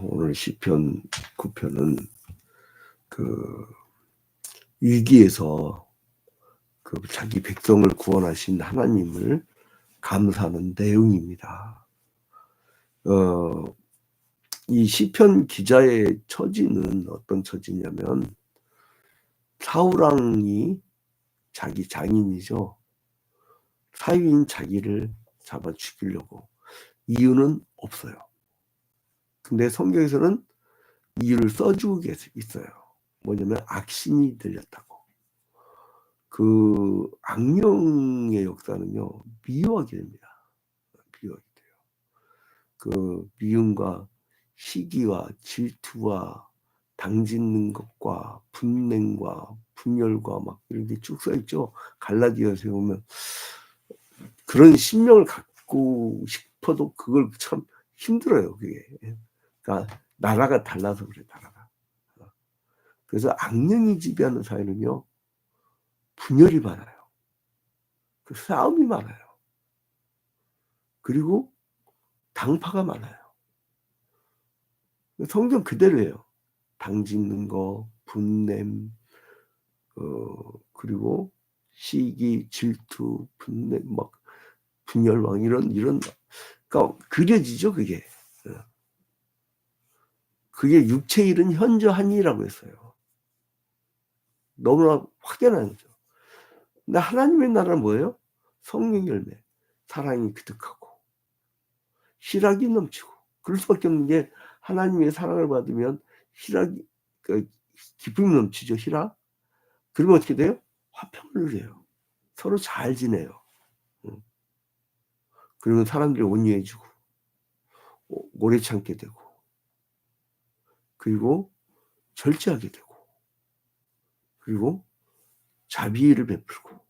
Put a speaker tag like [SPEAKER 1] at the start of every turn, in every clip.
[SPEAKER 1] 오늘 시편 9편은 그 위기에서 그 자기 백성을 구원하신 하나님을 감사하는 내용입니다. 이 시편 기자의 처지는 어떤 처지냐면 사울왕이 자기 장인이죠. 사위인 자기를 잡아 죽이려고 이유는 없어요. 근데 성경에서는 이유를 써주고 있어요. 뭐냐면 악신이 들렸다고. 그 악령의 역사는요 미워하게 됩니다. 미워하게 돼요. 그 미움과 시기와 질투와 당짓는 것과 분냉과 분열과 막 이런 게 쭉 써있죠. 갈라디아서에 보면 그런 심령을 갖고 싶어도 그걸 참 힘들어요. 그게. 그러니까 나라가 달라서 그래. 나라가. 그래서 악령이 지배하는 사회는요 분열이 많아요. 그 싸움이 많아요. 그리고 당파가 많아요. 성경 그대로예요. 당짓는 거, 분냄, 그리고 시기, 질투, 분냄, 막 분열왕 이런 그러니까 그려지죠 그게. 그게 육체 일은 현저하니라고 했어요. 너무나 확연한 거죠. 근데 하나님의 나라는 뭐예요? 성령 열매, 사랑이 그득하고 희락이 넘치고. 그럴 수밖에 없는 게 하나님의 사랑을 받으면 희락이 기쁨이 넘치죠. 희락. 그러면 어떻게 돼요? 화평을 누려요. 서로 잘 지내요. 그러면 사람들이 온유해지고 오래 참게 되고 그리고 절제하게 되고 그리고 자비를 베풀고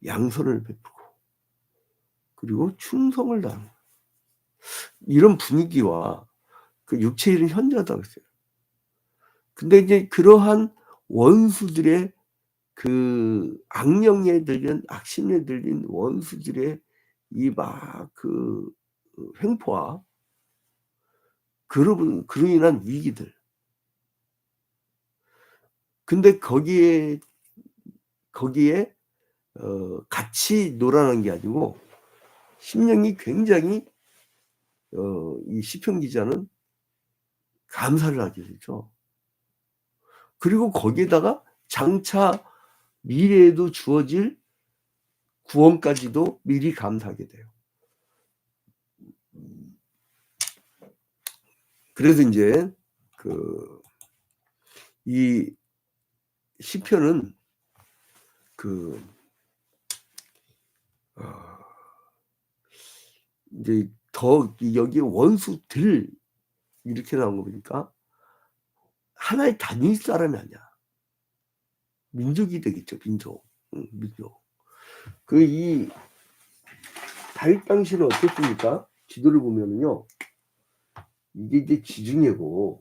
[SPEAKER 1] 양선을 베풀고 그리고 충성을 다하는 이런 분위기와 그 육체일은 현저하다고 했어요. 근데 이제 그러한 원수들의 그 악령에 들린 악심에 들린 원수들의 이 막 그 횡포와 그로 인한 위기들. 근데 거기에 같이 놀아나는 게 아니고 심령이 굉장히 이 시편 기자는 감사를 하게 되죠. 그리고 거기에다가 장차 미래에도 주어질 구원까지도 미리 감사하게 돼요. 그래서 이제 이 시편은 이제 더 여기 원수들 이렇게 나온 거 보니까 하나의 단일 사람이 아니야. 민족이 되겠죠. 민족. 이 다윗 당시는 어땠습니까? 지도를 보면은요. 이게 이제 지중해고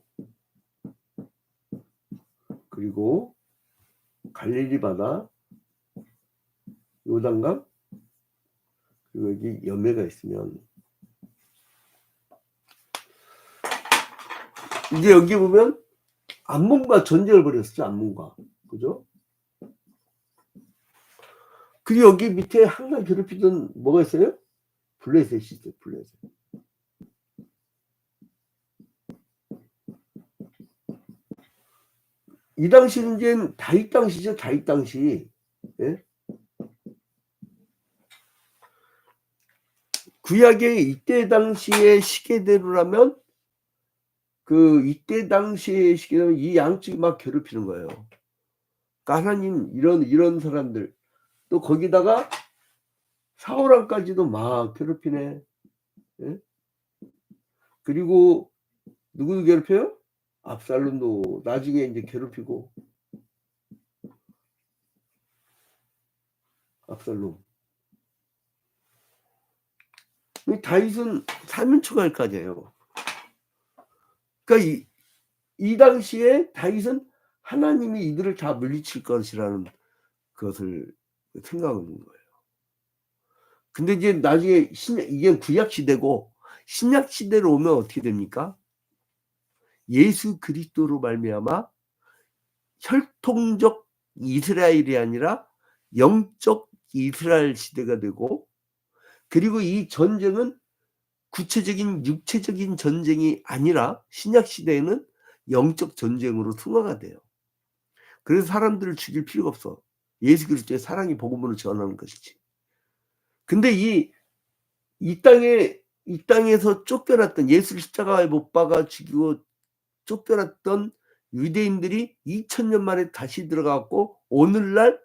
[SPEAKER 1] 그리고 갈릴리 바다, 요단강, 그리고 여기 연매가 있으면 이제 여기 보면 암몬과 전쟁을 벌였었죠. 암몬과. 그죠? 그리고 여기 밑에 항상 괴롭히던 뭐가 있어요? 블레셋이 있어요. 블레셋. 이 당시는 이제 다윗 당시죠. 다윗 당시. 예? 구약의 이때 당시의 시계대로라면 이때 당시의 시계대로 이 양쪽이 막 괴롭히는 거예요. 그러니까 하나님 이런 사람들 또 거기다가 사울왕까지도 막 괴롭히네. 예? 그리고 누구 괴롭혀요? 압살롬도 나중에 이제 괴롭히고. 압살롬. 다윗은 살면초갈까지예요. 그러니까 이 당시에 다윗은 하나님이 이들을 다 물리칠 것이라는 것을 생각하는 거예요. 근데 이제 나중에 이게 구약 시대고 신약 시대로 오면 어떻게 됩니까? 예수 그리스도로 말미암아 혈통적 이스라엘이 아니라 영적 이스라엘 시대가 되고, 그리고 이 전쟁은 구체적인 육체적인 전쟁이 아니라 신약 시대에는 영적 전쟁으로 승화가 돼요. 그래서 사람들을 죽일 필요가 없어. 예수 그리스도의 사랑이 복음으로 전하는 것이지. 근데 이 땅에서 쫓겨났던, 예수를 십자가에 못 박아 죽이고 쫓겨났던 유대인들이 2000년 만에 다시 들어가 갖고 오늘날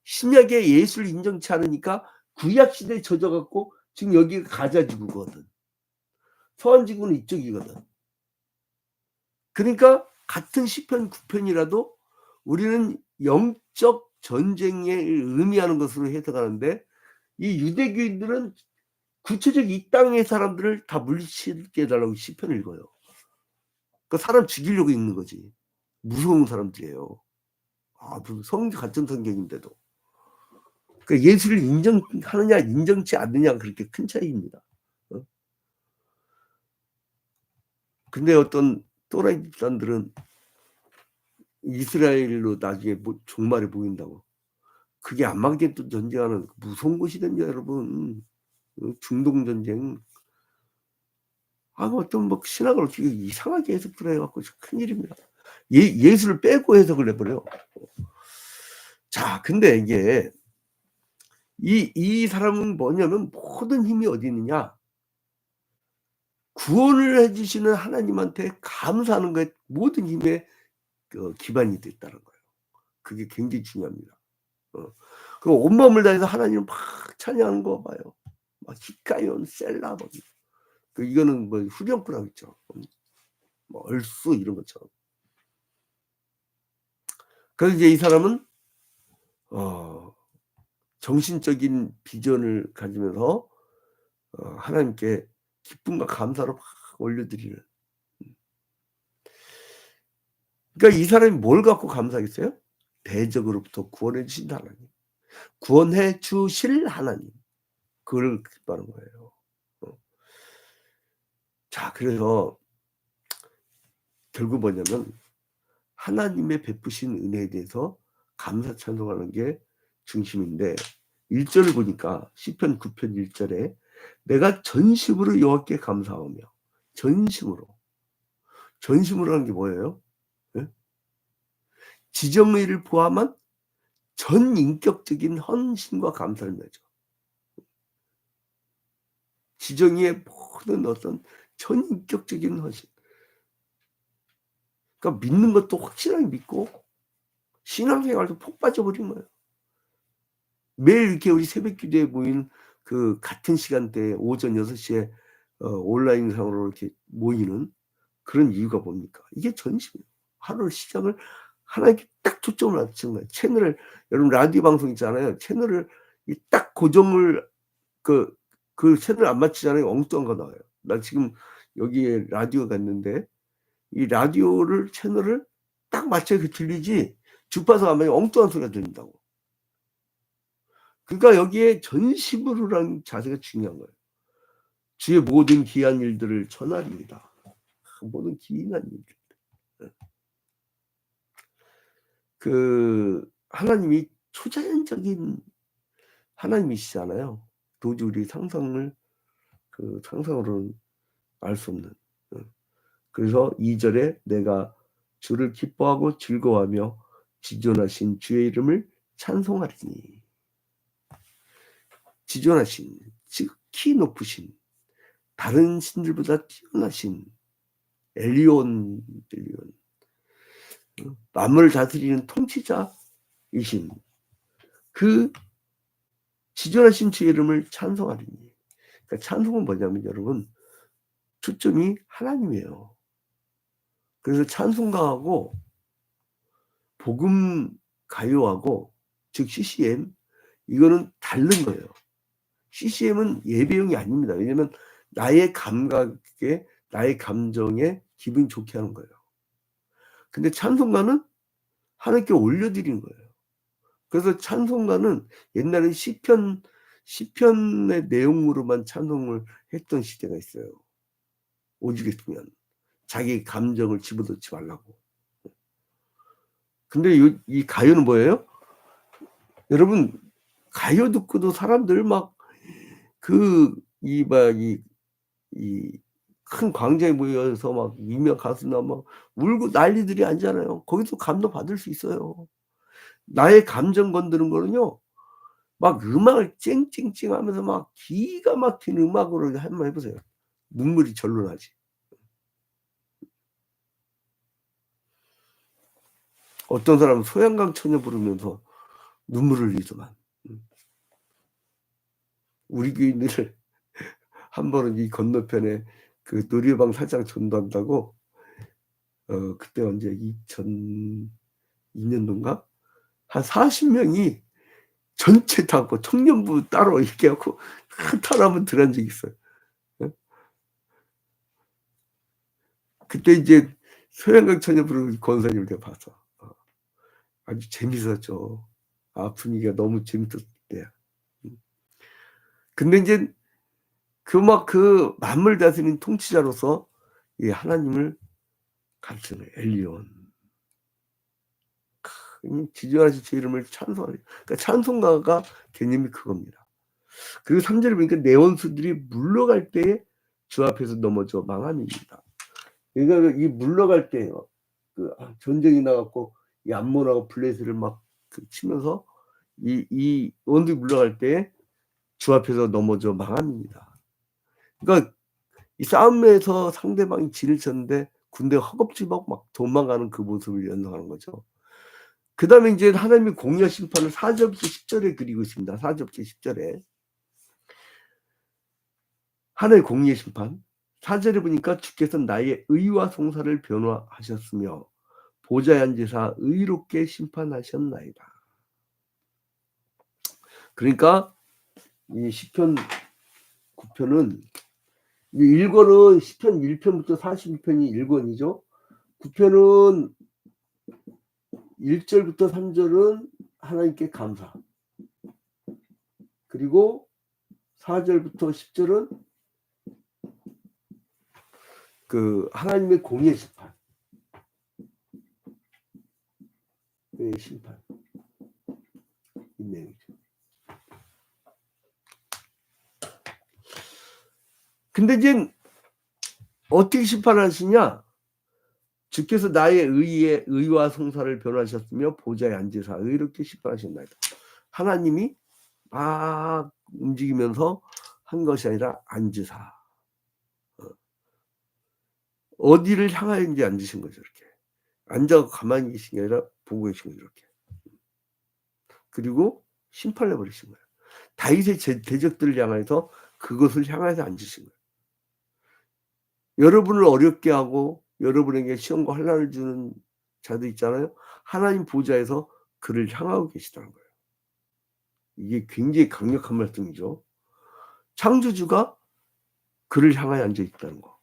[SPEAKER 1] 신약에 예수를 인정치 않으니까 구약 시대에 젖어 갖고 지금 여기가 가자 지구거든. 서한 지구는 이쪽이거든. 그러니까 같은 시편 9편이라도 우리는 영적 전쟁에 의미하는 것으로 해석하는데, 이 유대교인들은 구체적 이 땅의 사람들을 다 물리치게 해달라고 시편을 읽어요. 그러니까 사람 죽이려고 읽는 거지. 무서운 사람들이에요. 무슨 같은 성경인데도. 그러니까 예수를 인정하느냐 인정치 않느냐가 그렇게 큰 차이입니다. 근데 어떤 또라이 집단들은 이스라엘로 나중에 종말에 보인다고. 그게 안마게돈 전쟁하는 무서운 곳이던요, 여러분. 중동 전쟁. 어떤 신학을 어떻게 이상하게 해석을 해갖고 큰일입니다. 예수를 빼고 해석을 해버려요. 자, 근데 이게 이 사람은 뭐냐면 모든 힘이 어디 있느냐? 구원을 해주시는 하나님한테 감사하는 것에 모든 힘의 기반이 됐다는 거예요. 그게 굉장히 중요합니다. 그 온 마음을 다해서 하나님을 막 찬양하는 거 봐요. 막 히카이온 셀라 이거는 뭐 후렴구라고 있죠. 뭐 얼쑤 이런 것처럼. 그래서 이제 이 사람은 정신적인 비전을 가지면서 하나님께 기쁨과 감사로 막 올려드리는. 그러니까 이 사람이 뭘 갖고 감사하겠어요? 대적으로부터 구원해 주신 하나님, 구원해 주실 하나님, 그걸 기뻐하는 거예요. 자, 그래서 결국 뭐냐면 하나님의 베푸신 은혜에 대해서 감사 찬송하는 게 중심인데, 1절을 보니까 시편 9편 1절에 내가 전심으로 여호와께 감사하며, 전심으로 하는 게 뭐예요? 네? 지정의를 포함한 전인격적인 헌신과 감사를 맺어. 지정의의 모든 어떤 전인격적인 헌신. 그러니까 믿는 것도 확실하게 믿고 신앙생활도 폭 빠져버린 거예요. 매일 이렇게 우리 새벽기도에 모인 그 같은 시간대에 오전 6시에 온라인상으로 이렇게 모이는 그런 이유가 뭡니까? 이게 전심이에요. 하루 시작을 하나님께 딱 초점을 맞춘 거예요. 채널을, 여러분 라디오 방송 있잖아요. 채널을 딱 고정을 그 채널 안 맞추잖아요. 엉뚱한 거 나와요. 나 지금 여기에 라디오가 있는데 이 라디오를 채널을 딱 맞춰야 들리지 주파수 안 맞으면 엉뚱한 소리가 들린다고. 그러니까 여기에 전심으로라는 자세가 중요한 거예요. 주의 모든 귀한 일들을 전하리이다. 모든 귀한 일들. 하나님이 초자연적인 하나님이시잖아요. 도저히 우리 상상으로는 알 수 없는. 그래서 2절에 내가 주를 기뻐하고 즐거워하며 지존하신 주의 이름을 찬송하리니. 지존하신, 지극히 높으신, 다른 신들보다 뛰어나신 엘리온, 만물을 다스리는 통치자이신 그 지존하신 주의 이름을 찬송하리니. 그러니까 찬송은 뭐냐면 여러분, 초점이 하나님이에요. 그래서 찬송가하고 복음 가요하고, 즉 CCM, 이거는 다른 거예요. CCM은 예배용이 아닙니다. 왜냐면 나의 감각에, 나의 감정에 기분 좋게 하는 거예요. 근데 찬송가는 하나님께 올려드리는 거예요. 그래서 찬송가는 옛날에 시편의 내용으로만 찬송을 했던 시대가 있어요. 오죽했으면. 자기 감정을 집어넣지 말라고. 근데 이 가요는 뭐예요? 여러분, 가요 듣고도 사람들 막 큰 광장에 모여서 막 유명 가수나 막 울고 난리들이 아니잖아요. 거기서 감동 받을 수 있어요. 나의 감정 건드는 거는요, 막 음악을 쨍쨍쨍 하면서 막 기가 막힌 음악으로 한번 해 보세요. 눈물이 절로 나지. 어떤 사람은 소양강 처녀 부르면서 눈물을 흘리더만. 우리 교인들 한 번은 이 건너편에 그 노래방 사장 전도한다고, 그때 언제 2002년도인가? 한 40명이 전체 다 그 청년부 따로 이렇게 해 갖고 한탄 한번 들은 적이 있어요. 예? 그때 이제 소양강 처녀 부르는 권사님을 내가 봤어. 아주 재밌었죠. 분위기가 너무 재밌었을 때야. 근데 인제 그 만물 다스리는 통치자로서 이 하나님을 가르치는 엘리온. 지존하신 제 이름을 찬송하리. 그러니까 찬송가가 개념이 그겁니다. 그리고 3절에 보니까 내 원수들이 물러갈 때에 주 앞에서 넘어져 망함입니다. 그러니까 이 물러갈 때요. 전쟁이 나 갖고 이 암몬하고 블레셋을 막 치면서 이 원수들이 물러갈 때에 주 앞에서 넘어져 망함입니다. 그러니까 이 싸움에서 상대방이 진을 쳤는데 군대가 허겁지겁 막 도망가는 그 모습을 연상하는 거죠. 그다음에 이제 하나님이 공의와 심판을 4절부터 10절에 그리고 있습니다. 4절부터 10절에. 하나의 공의의 심판. 4절에 보니까 주께서 나의 의와 송사를 변화하셨으며 보좌에 앉으사 의롭게 심판하셨나이다. 그러니까 이 시편 9편은 1권은 시편 1편부터 42편이 1권이죠. 9편은 1절부터 3절은 하나님께 감사. 그리고 4절부터 10절은 하나님의 공의의 심판. 심판. 이 내용이죠. 근데 이제 어떻게 심판하시냐? 주께서 나의 의와 송사를 변화하셨으며 보좌에 앉으사 의롭게 심판하셨나이다. 하나님이 막 움직이면서 한 것이 아니라 앉으사. 어디를 향하여 이제 앉으신 거죠, 이렇게. 앉아서 가만히 계신 게 아니라 보고 계신 거죠, 이렇게. 그리고 심판을 해버리신 거예요. 다윗의 대적들을 향해서 그것을 향해서 앉으신 거예요. 여러분을 어렵게 하고 여러분에게 시험과 환난을 주는 자들 있잖아요. 하나님 보좌에서 그를 향하고 계시다는 거예요. 이게 굉장히 강력한 말씀이죠. 창조주가 그를 향하여 앉아 있다는 거.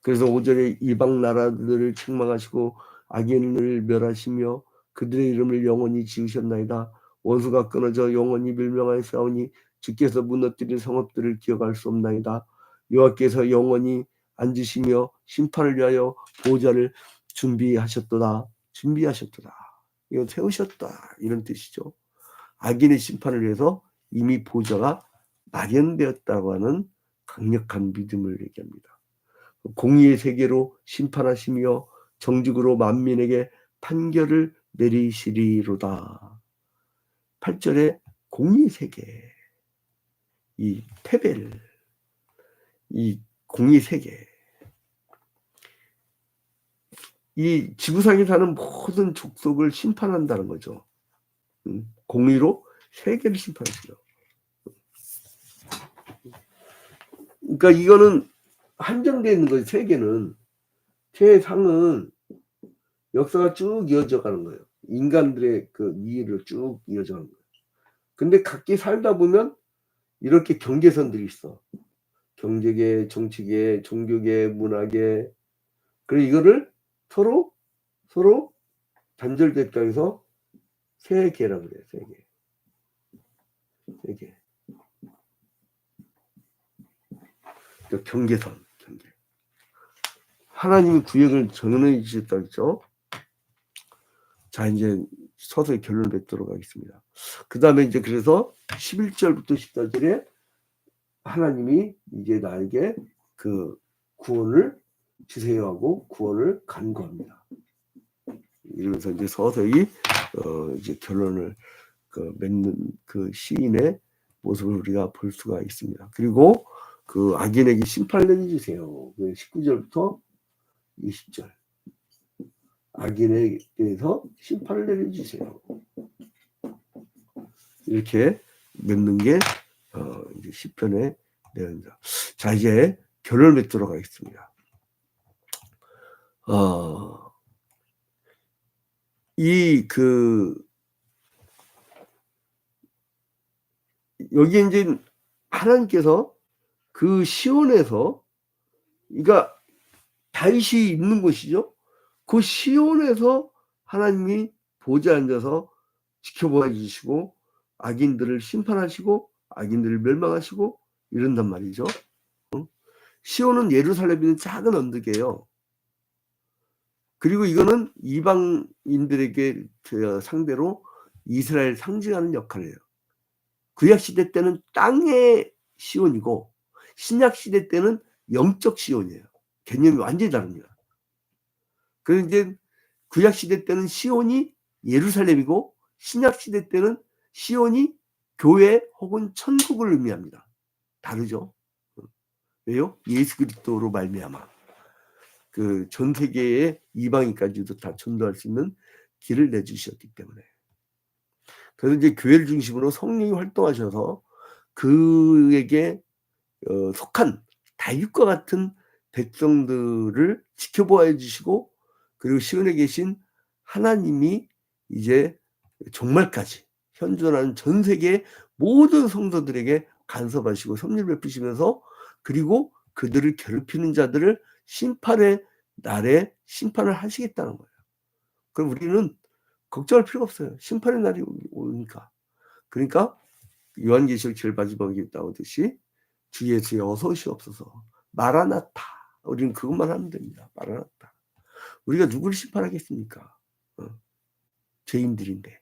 [SPEAKER 1] 그래서 5절에 이방 나라들을 책망하시고 악인을 멸하시며 그들의 이름을 영원히 지으셨나이다. 원수가 끊어져 영원히 멸명하였사오니 주께서 무너뜨린 성읍들을 기억할 수 없나이다. 여호와께서 영원히 앉으시며 심판을 위하여 보좌를 준비하셨도다. 이건 세우셨다. 이런 뜻이죠. 악인의 심판을 위해서 이미 보좌가 마련되었다고 하는 강력한 믿음을 얘기합니다. 공의의 세계로 심판하시며 정직으로 만민에게 판결을 내리시리로다. 8절에 공의의 세계, 이 테벨, 이 공의의 세계, 이 지구상에 사는 모든 족속을 심판한다는 거죠. 공의로 세계를 심판하시죠. 그러니까 이거는 한정되어 있는 거죠. 세계는. 세상은 역사가 쭉 이어져 가는 거예요. 인간들의 그 미래로 쭉 이어져 가는 거예요. 근데 각기 살다 보면 이렇게 경계선들이 있어. 경제계, 정치계, 종교계, 문화계. 그리고 이거를 서로 단절됐다 해서 세계라고 그래요. 세계. 그 경계. 하나님이 구약을 전해 주셨다 그랬죠. 자, 이제 서서히 결론을 맺도록 하겠습니다. 그 다음에 이제 그래서 11절부터 14절에 하나님이 이제 나에게 그 구원을 주세요 하고 구원을 간구합니다. 이러면서 이제 서서히 이제 결론을 맺는 그 시인의 모습을 우리가 볼 수가 있습니다. 그리고 그 악인에게 심판을 내주세요. 19절부터 20절. 악인에 대해서 심판을 내려주세요. 이렇게 맺는 게 이제 시편의 내용입니다. 자, 이제 결론을 맺도록 하겠습니다. 여기 이제 하나님께서 그 시온에서, 그러니까 다윗이 있는 곳이죠. 그 시온에서 하나님이 보좌에 앉아서 지켜보아 주시고 악인들을 심판하시고 악인들을 멸망하시고 이런단 말이죠. 시온은 예루살렘에 있는 작은 언덕이에요. 그리고 이거는 이방인들에게 상대로 이스라엘 상징하는 역할을 해요. 구약시대 때는 땅의 시온이고 신약시대 때는 영적 시온이에요. 개념이 완전히 다릅니다. 그래서 이제 구약시대 때는 시온이 예루살렘이고 신약시대 때는 시온이 교회 혹은 천국을 의미합니다. 다르죠. 왜요? 예수 그리스도로 말미암아 그 전 세계의 이방인까지도 다 전도할 수 있는 길을 내주셨기 때문에. 그래서 이제 교회를 중심으로 성령이 활동하셔서 그에게 속한 다윗과 같은 백성들을 지켜보아 주시고, 그리고 시온에 계신 하나님이 이제 종말까지 현존하는 전 세계 모든 성도들에게 간섭하시고 섭리를 베푸시면서, 그리고 그들을 괴롭히는 자들을 심판의 날에 심판을 하시겠다는 거예요. 그럼 우리는 걱정할 필요가 없어요. 심판의 날이 오니까. 그러니까 요한계시록 제일 마지막에 나오듯이 주 예수의 어서 오시옵소서, 마라나타. 우리는 그것만 하면 됩니다. 마라나타. 우리가 누구를 심판하겠습니까? 죄인들인데.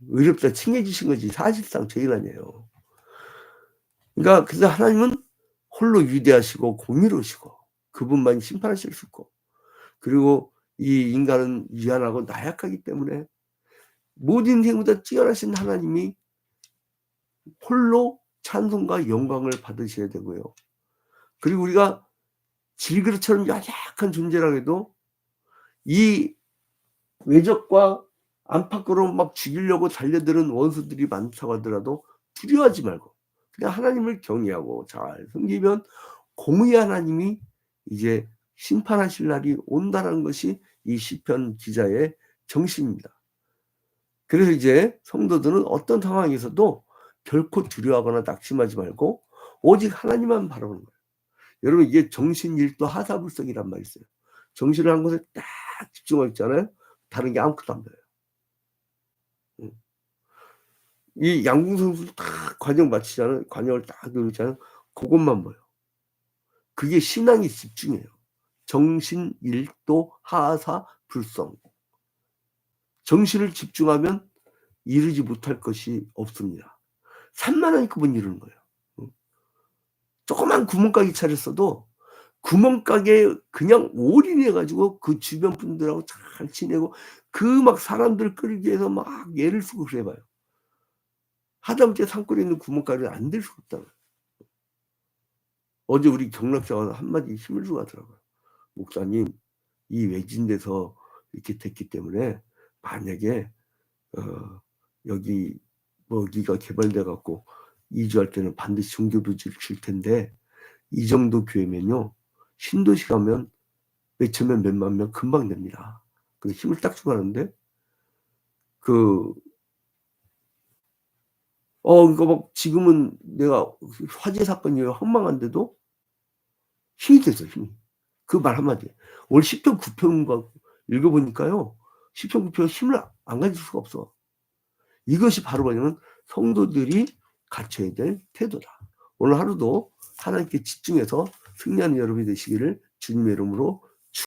[SPEAKER 1] 의롭다 칭해 주신 거지 사실상 죄인 아니에요. 그러니까 그래서 하나님은 홀로 위대하시고 공의로우시고 그분만이 심판하실 수 있고, 그리고 이 인간은 유한하고 나약하기 때문에 모든 인생보다 뛰어나신 하나님이 홀로 찬송과 영광을 받으셔야 되고요. 그리고 우리가 질그릇처럼 연약한 존재라 해도 이 외적과 안팎으로 막 죽이려고 달려드는 원수들이 많다고 하더라도 두려워하지 말고 그냥 하나님을 경외하고 잘 섬기면 공의 하나님이 이제 심판하실 날이 온다는 것이 이 시편 기자의 정신입니다. 그래서 이제 성도들은 어떤 상황에서도 결코 두려워하거나 낙심하지 말고 오직 하나님만 바라보는 거예요. 여러분, 이게 정신일도 하사불성이란 말이 있어요. 정신을 한 곳에 딱 집중하고 있잖아요. 다른 게 아무것도 안 보여요. 이 양궁 선수도 딱 관영 마치잖아요. 관영을 딱 누르잖아요. 그것만 보여. 그게 신앙의 집중이에요. 정신일도 하사불성. 정신을 집중하면 이루지 못할 것이 없습니다. 산만하니까 못 이루는 거예요. 조그만 구멍가게 차렸어도 구멍가게 그냥 올인해가지고 그 주변 분들하고 잘 지내고 그 막 사람들 끌기 위해서 막 애를 쓰고 그래봐요. 하다못해 산골에 있는 구멍가게는 안 될 수가 없다. 어제 우리 경락자가 한마디 힘을 주고 하더라고요. 목사님, 이 외진 데서 이렇게 됐기 때문에 만약에 여기가 개발돼 갖고 이주할 때는 반드시 종교부지를 줄 텐데 이 정도 교회면요 신도시 가면 몇천 명 몇만 명 금방 됩니다. 그래서 힘을 딱 주고 하는데 그러니까 막 지금은 내가 화재 사건이 황망한데도 힘이 됐어요. 힘이. 그 말 한마디에 오늘 10편 9편 읽어보니까요 10편 9편 힘을 안 가질 수가 없어. 이것이 바로 뭐냐면 성도들이 갖춰야 될 태도다. 오늘 하루도 하나님께 집중해서 승리하는 여러분이 되시기를 주님의 이름으로